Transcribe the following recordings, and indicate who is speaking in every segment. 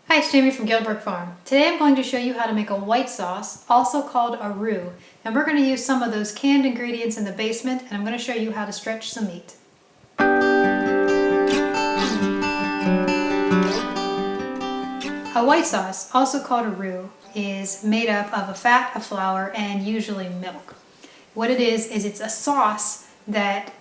Speaker 1: Hi, it's Jamie from Gilbert Farm. Today I'm going to show you how to make a white sauce, also called a roux. And we're going to use some of those canned ingredients in the basement, and I'm going to show you how to stretch some meat. A white sauce, also called a roux, is made up of a fat, a flour, and usually milk. What it is it's a sauce that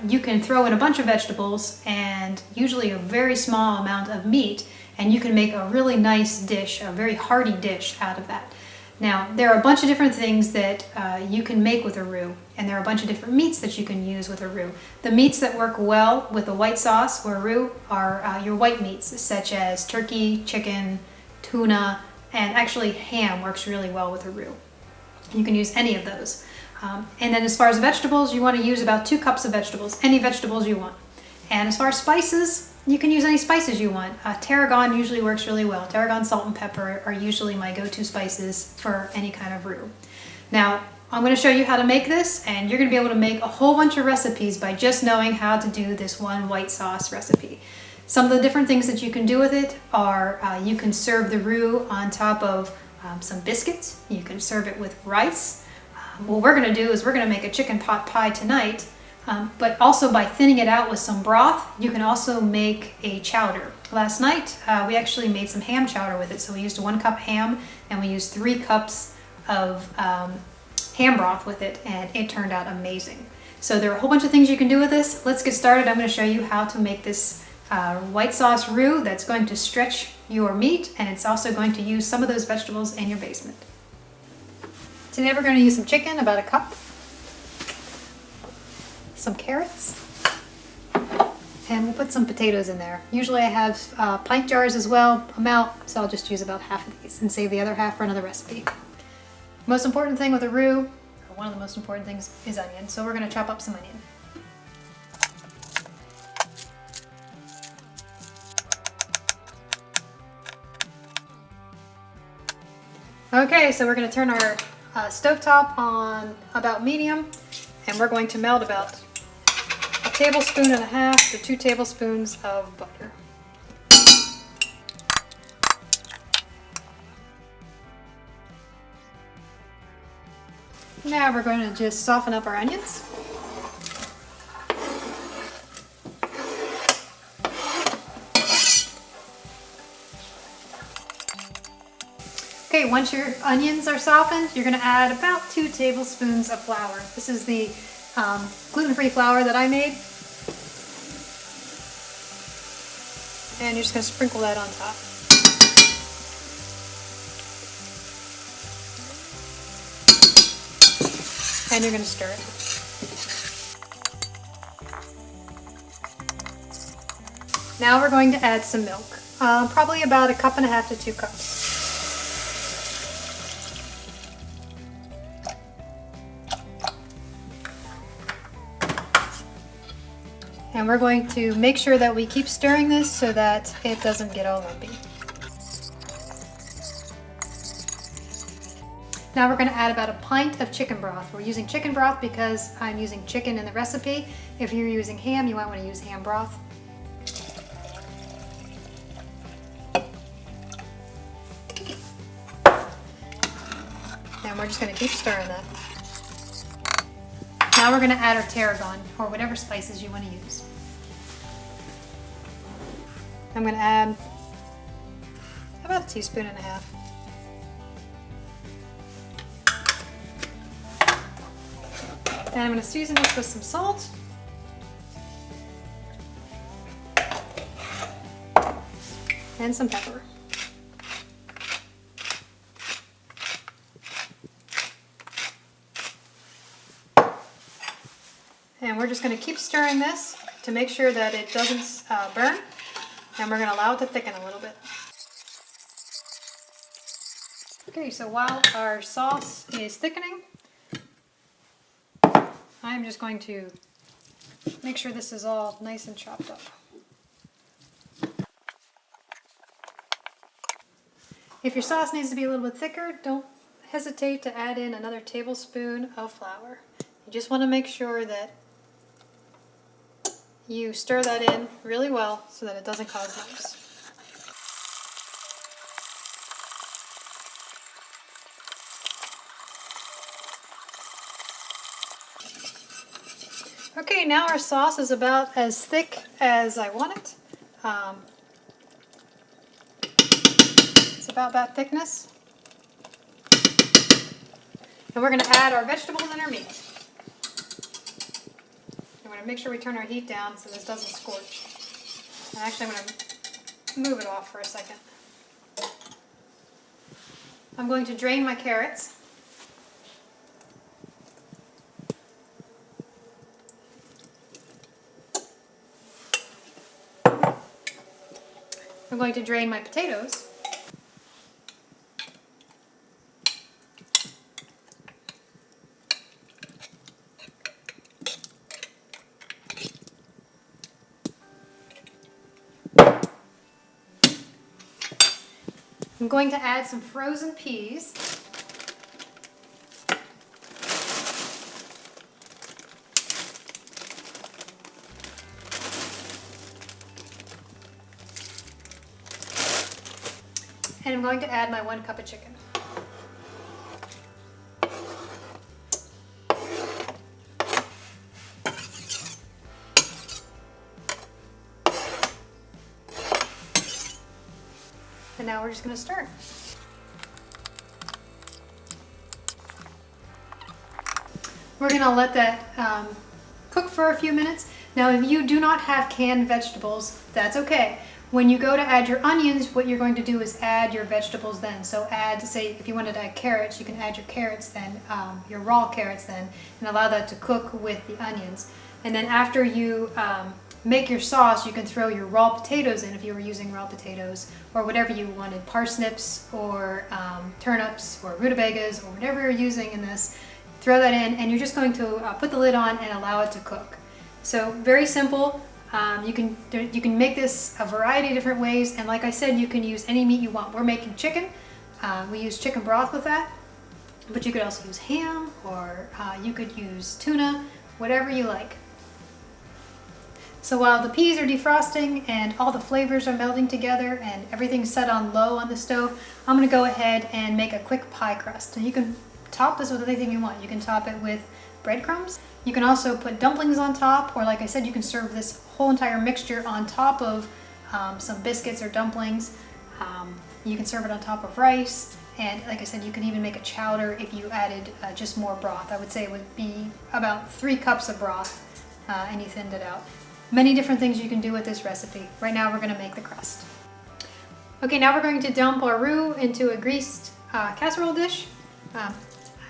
Speaker 1: you can throw in a bunch of vegetables and usually a very small amount of meat, and you can make a really nice dish, a very hearty dish out of that. Now, there are a bunch of different things that you can make with a roux, and there are a bunch of different meats that you can use with a roux. The meats that work well with a white sauce or a roux are your white meats, such as turkey, chicken, tuna, and actually ham works really well with a roux. You can use any of those. And then as far as vegetables, you want to use about 2 cups of vegetables, any vegetables you want. And as far as spices, you can use any spices you want. Tarragon usually works really well. Tarragon, salt, and pepper are usually my go-to spices for any kind of roux. Now, I'm going to show you how to make this, and you're going to be able to make a whole bunch of recipes by just knowing how to do this one white sauce recipe. Some of the different things that you can do with it are you can serve the roux on top of some biscuits. You can serve it with rice. What we're going to do is we're going to make a chicken pot pie tonight, but also by thinning it out with some broth, you can also make a chowder. Last night we actually made some ham chowder with it, so we used 1 cup ham and we used 3 cups of ham broth with it, and it turned out amazing. So there are a whole bunch of things you can do with this. Let's get started. I'm going to show you how to make this white sauce roux that's going to stretch your meat, and it's also going to use some of those vegetables in your basement. Today we're going to use some chicken, about 1 cup, some carrots, and we'll put some potatoes in there. Usually I have pint jars as well. I'm out, so I'll just use about half of these and save the other half for another recipe. Most important thing with a roux, or one of the most important things, is onion. So we're going to chop up some onion. Okay, so we're going to turn our stovetop on about medium, and we're going to melt about 1.5 tablespoons to 2 tablespoons of butter. Now we're going to just soften up our onions. Okay, once your onions are softened, you're going to add about 2 tablespoons of flour. This is the gluten-free flour that I made. And you're just going to sprinkle that on top. And you're going to stir it. Now we're going to add some milk, probably about 1.5 cups to 2 cups. And we're going to make sure that we keep stirring this so that it doesn't get all lumpy. Now we're going to add about 1 pint of chicken broth. We're using chicken broth because I'm using chicken in the recipe. If you're using ham, you might want to use ham broth. And we're just going to keep stirring that. Now we're going to add our tarragon, or whatever spices you want to use. I'm going to add about 1.5 teaspoons. And I'm going to season this with some salt. And some pepper. And we're just going to keep stirring this to make sure that it doesn't burn. And we're going to allow it to thicken a little bit. Okay, so while our sauce is thickening, I'm just going to make sure this is all nice and chopped up. If your sauce needs to be a little bit thicker, don't hesitate to add in another tablespoon of flour. You just want to make sure that you stir that in really well so that it doesn't cause lumps. Okay, now our sauce is about as thick as I want it. It's about that thickness. And we're going to add our vegetables and our meat. I'm going to make sure we turn our heat down so this doesn't scorch. And actually I'm going to move it off for a second. I'm going to drain my carrots. I'm going to drain my potatoes. I'm going to add some frozen peas. And I'm going to add my 1 cup of chicken. And now we're just going to stir. We're going to let that cook for a few minutes. Now if you do not have canned vegetables, that's okay. When you go to add your onions, what you're going to do is add your vegetables then. So add, say, if you wanted to add carrots, you can add your carrots then, your raw carrots then, and allow that to cook with the onions. And then after you make your sauce, you can throw your raw potatoes in if you were using raw potatoes, or whatever you wanted, parsnips or turnips or rutabagas or whatever you're using in this. Throw that in, and you're just going to put the lid on and allow it to cook. So very simple. You can make this a variety of different ways, and like I said, you can use any meat you want. We're making chicken. We use chicken broth with that, but you could also use ham, or you could use tuna, whatever you like. So while the peas are defrosting and all the flavors are melding together and everything's set on low on the stove, I'm going to go ahead and make a quick pie crust. And you can top this with anything you want. You can top it with breadcrumbs. You can also put dumplings on top, or like I said, you can serve this whole entire mixture on top of some biscuits or dumplings. You can serve it on top of rice, and like I said, you can even make a chowder if you added just more broth. I would say it would be about 3 cups of broth, and you thinned it out. Many different things you can do with this recipe. Right now we're going to make the crust. Okay, now we're going to dump our roux into a greased casserole dish.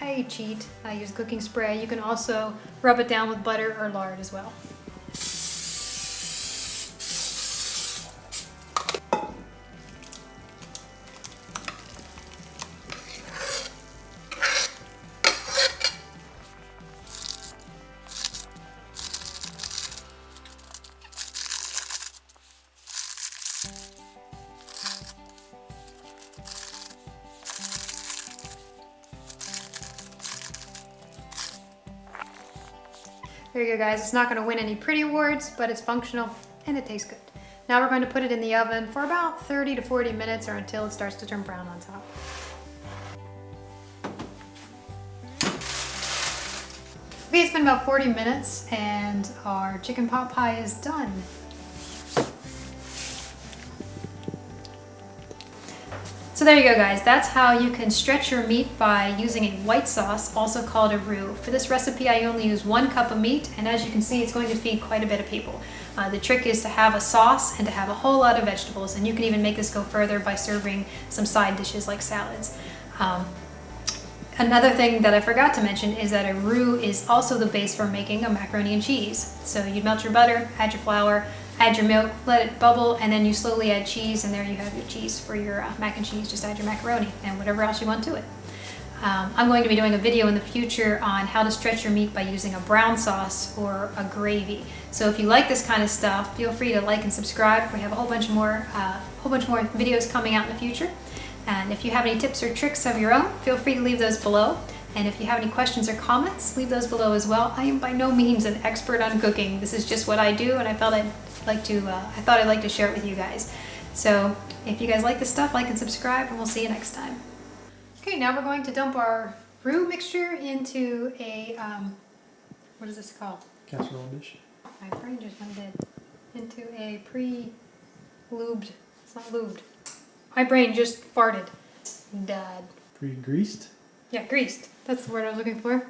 Speaker 1: I cheat, I use cooking spray. You can also rub it down with butter or lard as well. There you go, guys. It's not going to win any pretty awards, but it's functional and it tastes good. Now we're going to put it in the oven for about 30 to 40 minutes, or until it starts to turn brown on top. Okay, it's been about 40 minutes and our chicken pot pie is done. So there you go, guys. That's how you can stretch your meat by using a white sauce, also called a roux. For this recipe, I only use 1 cup of meat, and as you can see, it's going to feed quite a bit of people. The trick is to have a sauce and to have a whole lot of vegetables, and you can even make this go further by serving some side dishes like salads. Another thing that I forgot to mention is that a roux is also the base for making a macaroni and cheese. So you melt your butter, add your flour, add your milk, let it bubble, and then you slowly add cheese, and there you have your cheese for your mac and cheese. Just add your macaroni and whatever else you want to it. I'm going to be doing a video in the future on how to stretch your meat by using a brown sauce or a gravy. So if you like this kind of stuff, feel free to like and subscribe. We have a whole bunch more videos coming out in the future. And if you have any tips or tricks of your own, feel free to leave those below. And if you have any questions or comments, leave those below as well. I am by no means an expert on cooking. This is just what I do, and I thought I'd like to share it with you guys. So if you guys like this stuff, like and subscribe, and we'll see you next time. Okay, now we're going to dump our roux mixture into a, what is this called?
Speaker 2: casserole dish.
Speaker 1: My brain just went dead into a pre-lubed. It's not lubed. My brain just farted. Died.
Speaker 2: Pre-greased?
Speaker 1: Yeah, greased. That's the word I was looking for.